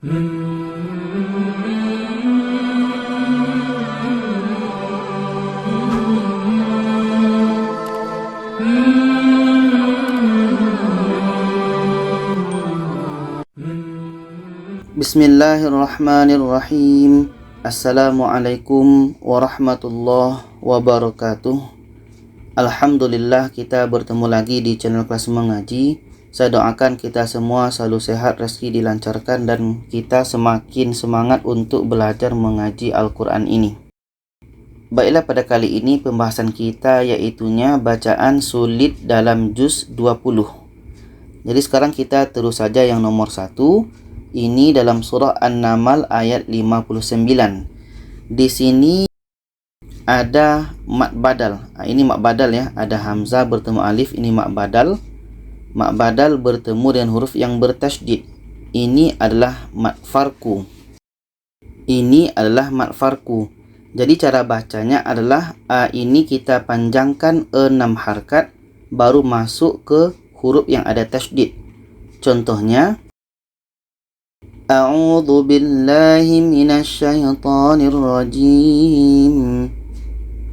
Bismillahirrahmanirrahim. Assalamualaikum warahmatullahi wabarakatuh. Alhamdulillah, kita bertemu lagi di channel Kelas Mengaji. Saya doakan kita semua selalu sehat, rezeki dilancarkan, dan kita semakin semangat untuk belajar mengaji Al-Quran ini. Baiklah, pada kali ini pembahasan kita yaitunya bacaan sulit dalam juz 20. Jadi sekarang kita terus saja yang nomor 1. Ini dalam surah An-Naml ayat 59. Di sini ada mad badal. Ini mad badal ya, ada hamzah bertemu alif, ini mad badal. Mad badal bertemu dengan huruf yang bertasydid. Ini adalah mad farku. Ini adalah mad farku. Jadi cara bacanya adalah ini kita panjangkan 6 harkat baru masuk ke huruf yang ada tasydid. Contohnya, A'udzu billahi minasy syaithanir rajim.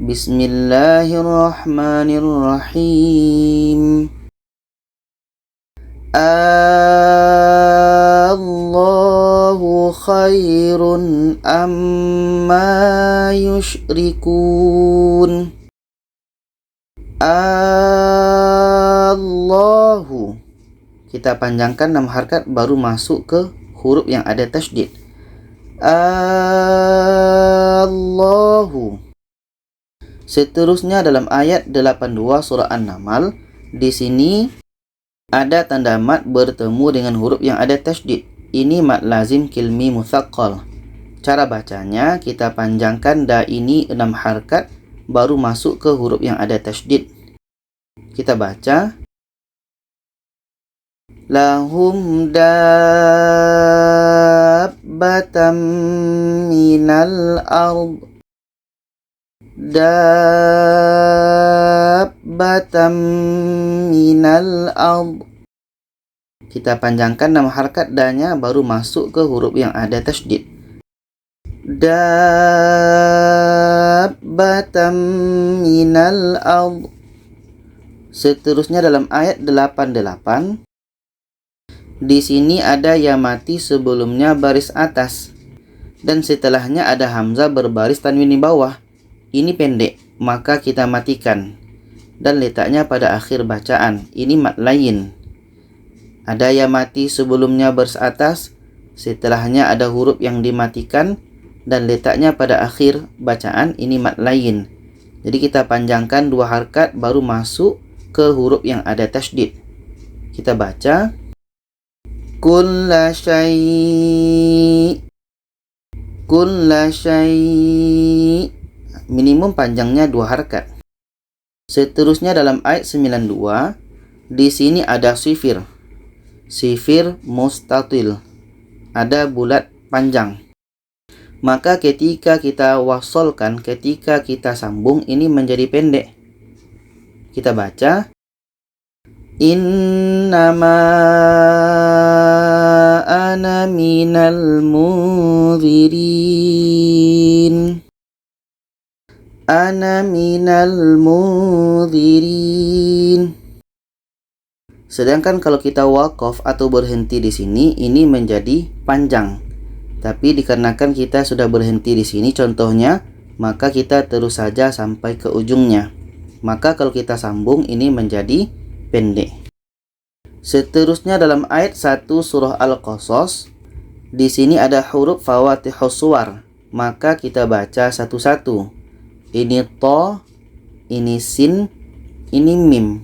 Bismillahirrahmanirrahim. Allahu khairun amma yusyrikun. Allahu. Kita panjangkan 6 harkat baru masuk ke huruf yang ada tasydid. Allahu. Seterusnya dalam ayat 82 surah An-Naml, di sini ada tanda mad bertemu dengan huruf yang ada tasydid. Ini mad lazim kilmi mutsaqqal. Cara bacanya kita panjangkan da ini 6 harkat baru masuk ke huruf yang ada tasydid. Kita baca, lahum dabbatam minal ard. Dabbatam minal ard. Kita panjangkan 6 harkat danya baru masuk ke huruf yang ada tasydid. Dabbatam minal ard. Seterusnya dalam ayat 88, di sini ada ya mati sebelumnya baris atas dan setelahnya ada hamzah berbaris tanwin di bawah. Ini pendek, maka kita matikan dan letaknya pada akhir bacaan. Ini mad lain. Ada ya mati sebelumnya baris atas, setelahnya ada huruf yang dimatikan dan letaknya pada akhir bacaan. Ini mad lain. Jadi kita panjangkan 2 harkat baru masuk ke huruf yang ada tasydid. Kita baca, kulla syai'. Kulla syai'. Minimum panjangnya 2 harkat. Seterusnya dalam ayat 92, di sini ada sifir. Sifir mustatil. Ada bulat panjang. Maka ketika kita wasolkan, ketika kita sambung, ini menjadi pendek. Kita baca, innama ana minal munzirin. Ana minal munzirin. Sedangkan kalau kita waqaf atau berhenti di sini, ini menjadi panjang. Tapi dikarenakan kita sudah berhenti di sini contohnya, maka kita terus saja sampai ke ujungnya. Maka kalau kita sambung, ini menjadi pendek. Seterusnya dalam ayat 1 surah Al-Qasas, di sini ada huruf fawatihus suwar. Maka kita baca satu-satu. Ini to, ini sin, ini mim.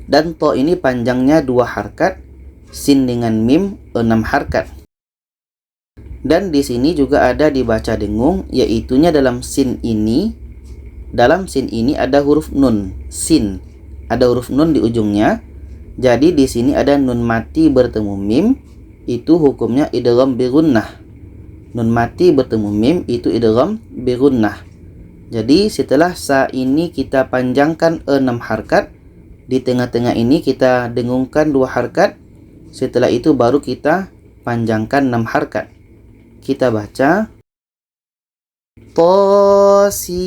Dan to ini panjangnya 2 harkat, sin dengan mim 6 harkat. Dan di sini juga ada dibaca dengung, yaitunya dalam sin ini. Dalam sin ini ada huruf nun, sin. Ada huruf nun di ujungnya. Jadi di sini ada nun mati bertemu mim, itu hukumnya idgham bi gunnah. Nun mati bertemu mim itu idgham bi gunnah. Jadi setelah sa ini kita panjangkan 6 harkat, di tengah-tengah ini kita dengungkan 2 harkat. Setelah itu baru kita panjangkan 6 harkat. Kita baca Tosim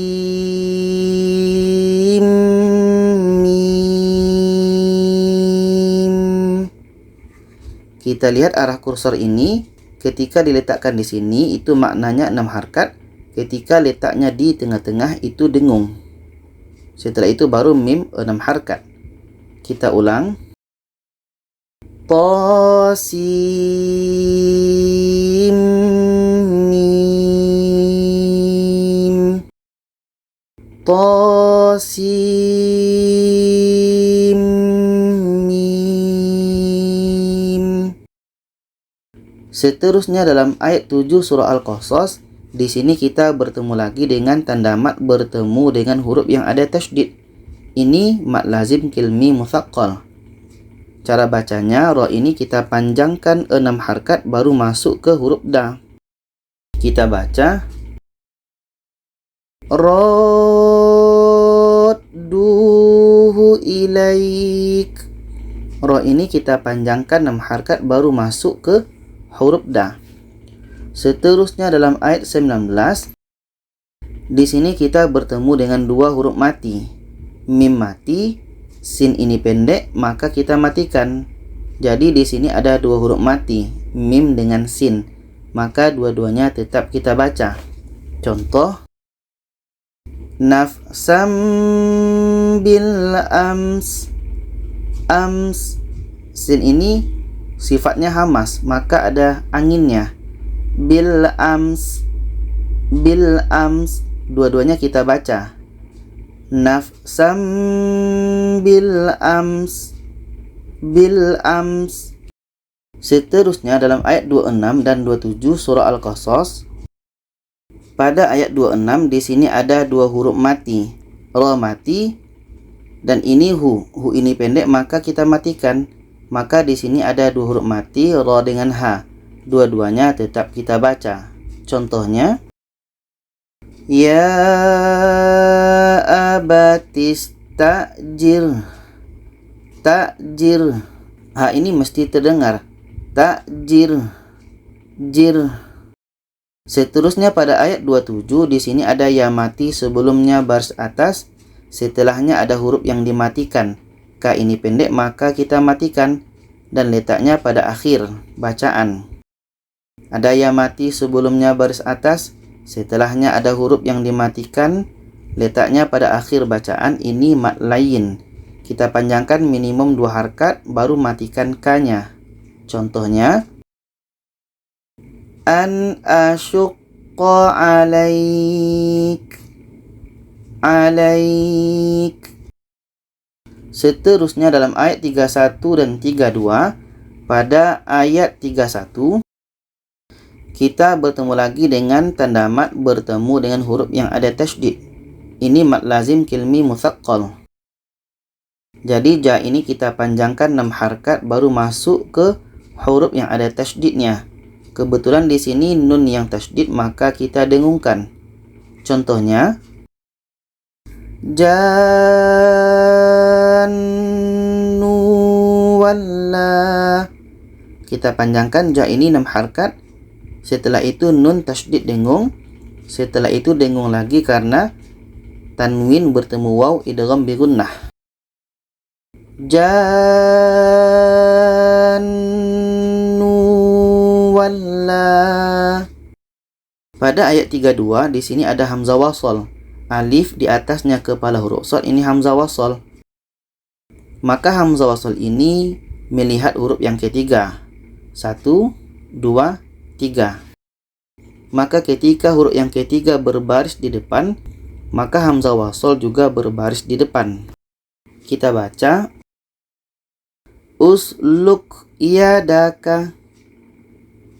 Mim. Kita lihat arah kursor ini, ketika diletakkan di sini itu maknanya 6 harkat. Ketika letaknya di tengah-tengah itu dengung. Setelah itu baru mim 6 harkat. Kita ulang. Tosim Mim. Tosim Mim. Seterusnya dalam ayat 7 surah Al-Qasas, di sini kita bertemu lagi dengan tanda mat bertemu dengan huruf yang ada tasydid. Ini mat lazim kilmi mutsaqqal. Cara bacanya, ra ini kita panjangkan 6 harkat baru masuk ke huruf da. Kita baca Radduhu ilaik. Ra ini kita panjangkan 6 harkat baru masuk ke huruf da. Seterusnya dalam ayat 19, di sini kita bertemu dengan dua huruf mati. Mim mati, sin ini pendek, maka kita matikan. Jadi di sini ada dua huruf mati, mim dengan sin. Maka dua-duanya tetap kita baca. Contoh, nafsam bil ams. Ams, sin ini sifatnya hamas, maka ada anginnya. Bil ams, dua-duanya kita baca. Nafsam bil ams. Seterusnya dalam ayat 26 dan 27 surah Al-Qasas. Pada ayat 26 di sini ada dua huruf mati, ra mati dan ini hu. Hu ini pendek maka kita matikan. Maka di sini ada dua huruf mati, ra dengan ha. Dua-duanya tetap kita baca. Contohnya, ya abatis ta'jir. Ta'jir. Ha ini mesti terdengar. Ta'jir. Jir. Seterusnya pada ayat 27 di sini ada ya mati sebelumnya baris atas, setelahnya ada huruf yang dimatikan. Ka ini pendek maka kita matikan dan letaknya pada akhir bacaan. Ada ya mati sebelumnya baris atas, setelahnya ada huruf yang dimatikan, letaknya pada akhir bacaan. Ini mat lain. Kita panjangkan minimum 2 harkat baru matikan ka-nya. Contohnya, an asyuqqa alaik. Alaik. Seterusnya dalam ayat 31 dan 32, pada ayat 31 kita bertemu lagi dengan tanda mat bertemu dengan huruf yang ada tasydid. Ini mat lazim kilmi mutsaqqal. Jadi ja ini kita panjangkan 6 harkat baru masuk ke huruf yang ada tasydidnya. Kebetulan di sini nun yang tasydid maka kita dengungkan. Contohnya, jannu walla. Kita panjangkan ja ini 6 harkat. Setelah itu nun tasydid dengung. Setelah itu dengung lagi karena tanwin bertemu waw idgham bi gunnah. Jannu walla. Pada ayat 32 di sini ada hamzah wasal. Alif di atasnya kepala huruf shad, ini hamzah wasal. Maka hamzah wasal ini melihat huruf yang ketiga. 1, 2, 3. Maka ketika huruf yang ketiga berbaris di depan, maka hamzah wasal juga berbaris di depan. Kita baca usluk yadaka.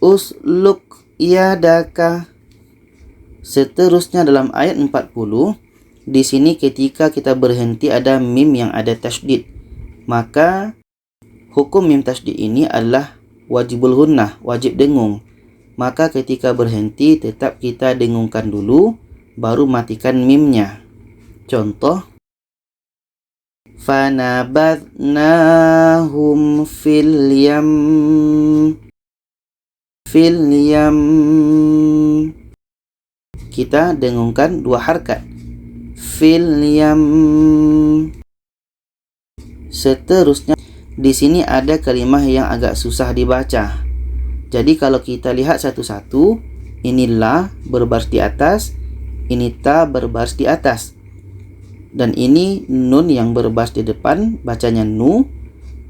Usluk yadaka. Seterusnya dalam ayat 40, di sini ketika kita berhenti ada mim yang ada tasydid. Maka hukum mim tasydid ini adalah wajibul gunnah, wajib dengung. Maka ketika berhenti tetap kita dengungkan dulu baru matikan mimnya. Contoh, fanabadnahum fil yam. fil yam. Kita dengungkan dua harkat. Fil yam. Seterusnya, di sini ada kalimah yang agak susah dibaca. Jadi kalau kita lihat satu-satu, ini la berbaris di atas, ini ta berbaris di atas. Dan ini nun yang berbaris di depan, bacanya nu.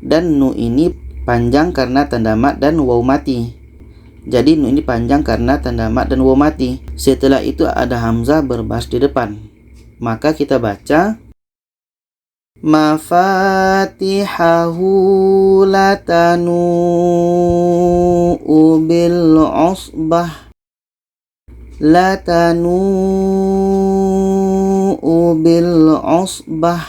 Dan nu ini panjang karena tanda mat dan waw mati. Jadi nu ini panjang karena tanda mat dan waw mati. Setelah itu ada hamzah berbaris di depan. Maka kita baca mafatihahu latanu bil usbah. Latanu bil usbah.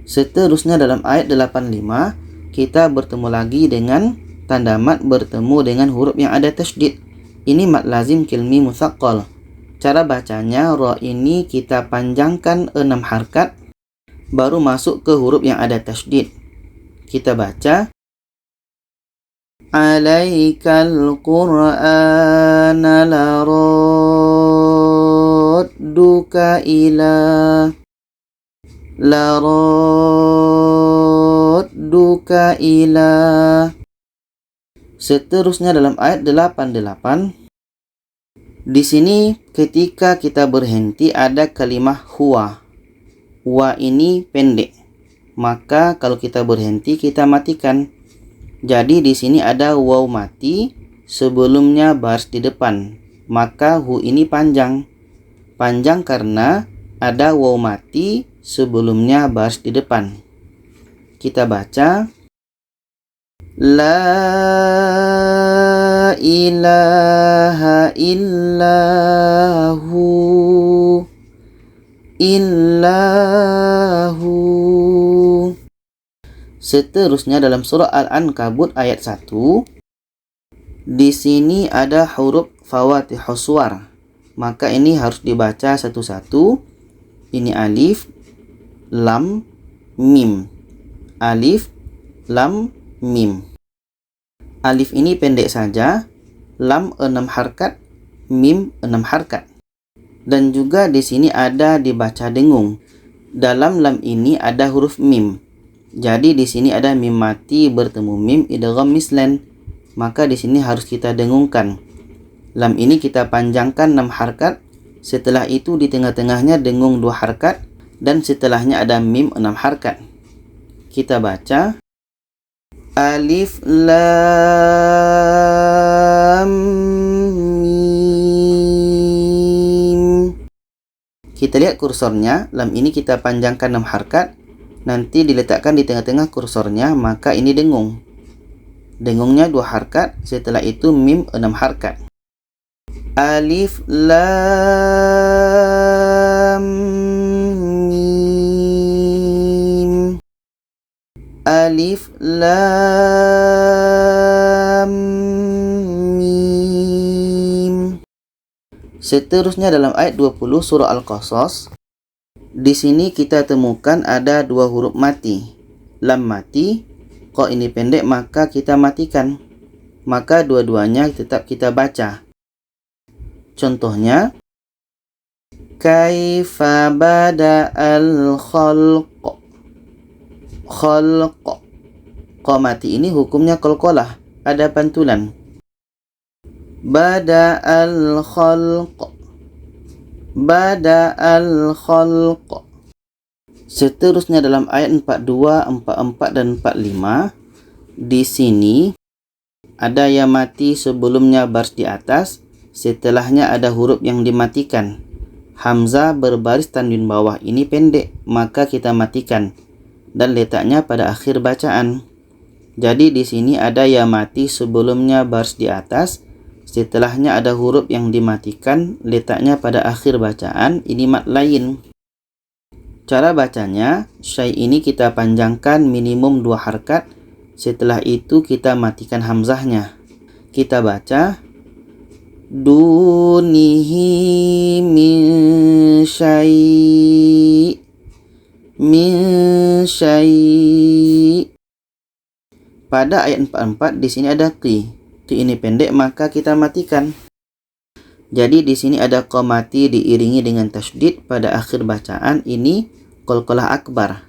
Seterusnya dalam ayat 85 kita bertemu lagi dengan tanda mat bertemu dengan huruf yang ada tasydid. Ini mat lazim kilmi mutsaqqal. Cara bacanya, ra ini kita panjangkan 6 harkat baru masuk ke huruf yang ada tasydid. Kita baca alaikal qur'ana laradduka ila laradduka ila. Seterusnya dalam ayat 88, di sini ketika kita berhenti ada kalimah huwa. Wa ini pendek. Maka kalau kita berhenti kita matikan. Jadi di sini ada waw mati sebelumnya baris di depan. Maka hu ini panjang. Panjang karena ada waw mati sebelumnya baris di depan. Kita baca la ilaha illahu illahu. Seterusnya dalam surah Al-Ankabut ayat 1, di sini ada huruf fawatihus suwar. Maka ini harus dibaca satu-satu. Ini alif, lam, mim. Alif, lam, mim. Alif ini pendek saja, lam 6 harkat, mim 6 harkat. Dan juga di sini ada dibaca dengung. Dalam lam ini ada huruf mim. Jadi di sini ada mim mati bertemu mim idgham mislan. Maka di sini harus kita dengungkan. Lam ini kita panjangkan 6 harkat. Setelah itu di tengah-tengahnya dengung 2 harkat. Dan setelahnya ada mim 6 harkat. Kita baca alif lam mim. Kita lihat kursornya, lam ini kita panjangkan 6 harkat. Nanti diletakkan di tengah-tengah kursornya, maka ini dengung. Dengungnya 2 harkat, setelah itu mim 6 harkat. Alif lam mim. Alif lam mim. Seterusnya dalam ayat 20 surah Al-Qasas, di sini kita temukan ada 2 huruf mati. Lam mati, kok ini pendek maka kita matikan. Maka dua-duanya tetap kita baca. Contohnya kaifa bada'al khalq. Khalq. Qa mati ini hukumnya qalqalah, ada pantulan. Bada'al khalq. Bada'al khalq. Seterusnya dalam ayat 42, 44 dan 45, di sini ada yang mati sebelumnya baris di atas, setelahnya ada huruf yang dimatikan. Hamzah berbaris tanwin bawah ini pendek, maka kita matikan dan letaknya pada akhir bacaan. Jadi di sini ada ya mati sebelumnya baris di atas, setelahnya ada huruf yang dimatikan, letaknya pada akhir bacaan. Ini mat lain. Cara bacanya, syai ini kita panjangkan minimum 2 harkat, setelah itu kita matikan hamzahnya. Kita baca dunihi min syai. Min syai. Pada ayat 44 di sini ada qi. ini pendek, maka kita matikan. Jadi di sini ada qomati diiringi dengan tasydid pada akhir bacaan, ini qalqalah akbar.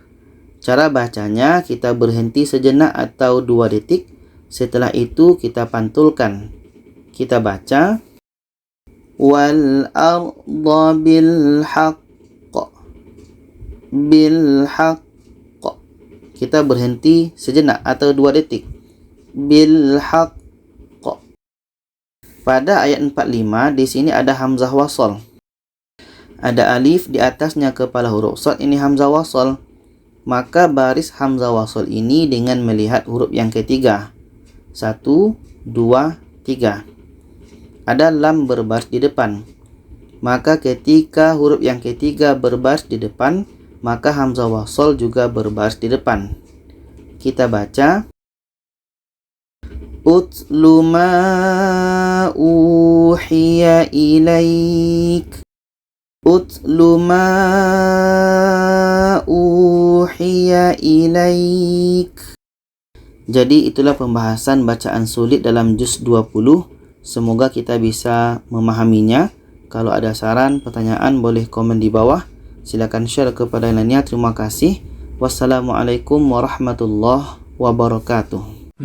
Cara bacanya kita berhenti sejenak atau 2 detik. Setelah itu kita pantulkan. Kita baca wal arda bil haqq. Bil haqq. Kita berhenti sejenak atau 2 detik. Bil haqq. Pada ayat 45 di sini ada hamzah wasal. Ada alif di atasnya kepala huruf shad, ini hamzah wasal. Maka baris hamzah wasal ini dengan melihat huruf yang ketiga. 1, 2, 3. Ada lam berbaris di depan. Maka ketika huruf yang ketiga berbaris di depan, maka hamzah wasal juga berbaris di depan. Kita baca Utlu ma uhiya ilaik. Utlu ma uhiya ilaik. Jadi itulah pembahasan bacaan sulit dalam juz 20. Semoga kita bisa memahaminya. Kalau ada saran, pertanyaan, boleh komen di bawah. Silakan share kepada yang lainnya. Terima kasih. Wassalamualaikum warahmatullahi wabarakatuh.